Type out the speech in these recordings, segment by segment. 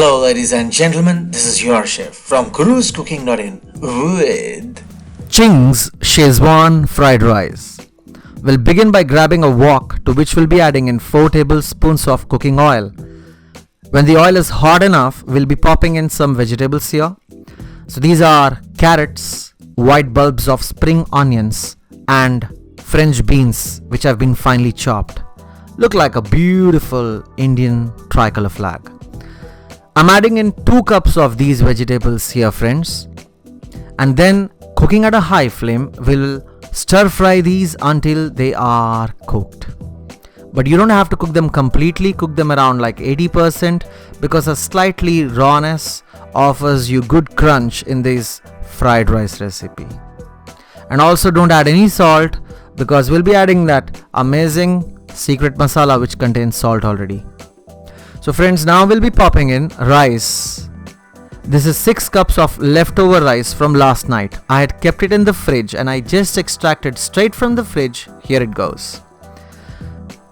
Hello ladies and gentlemen, this is your chef from Guru's Cooking.in with Ching's Schezwan Fried Rice. We'll begin by grabbing a wok to which we'll be adding in 4 tablespoons of cooking oil. When the oil is hot enough, we'll be popping in some vegetables here. So these are carrots, white bulbs of spring onions and French beans which have been finely chopped. Look like a beautiful Indian tricolor flag. I'm adding in 2 cups of these vegetables here, friends. And then cooking at a high flame, we'll stir fry these until they are cooked. But you don't have to cook them completely, cook them around like 80% because a slightly rawness offers you good crunch in this fried rice recipe. And also don't add any salt because we'll be adding that amazing secret masala which contains salt already. So friends, now we'll be popping in rice. This is 6 cups of leftover rice from last night. I had kept it in the fridge and I just extracted straight from the fridge. Here it goes.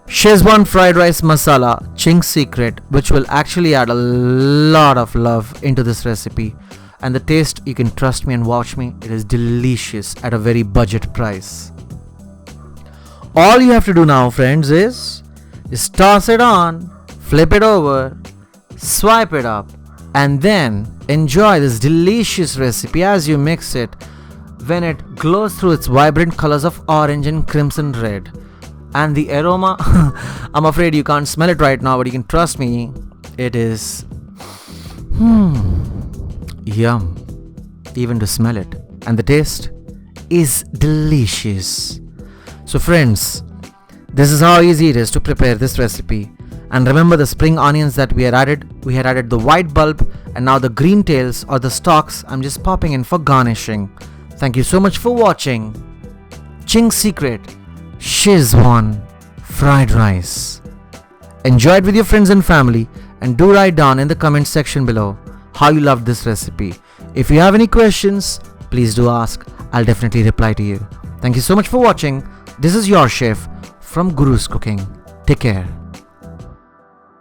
Schezwan Fried Rice Masala, Ching secret, which will actually add a lot of love into this recipe. And the taste, you can trust me and watch me, it is delicious at a very budget price. All you have to do now, friends, is just toss it on, flip it over, swipe it up, and then enjoy this delicious recipe as you mix it when it glows through its vibrant colors of orange and crimson red. And the aroma, I'm afraid you can't smell it right now, but you can trust me, it is yum, even to smell it. And the taste is delicious. So friends, this is how easy it is to prepare this recipe. And remember the spring onions that we had added the white bulb and now the green tails or the stalks I'm just popping in for garnishing. Thank you so much for watching. Ching's secret, Schezwan Fried Rice. Enjoy it with your friends and family and do write down in the comment section below how you loved this recipe. If you have any questions, please do ask. I'll definitely reply to you. Thank you so much for watching. This is your chef from Guru's Cooking. Take care.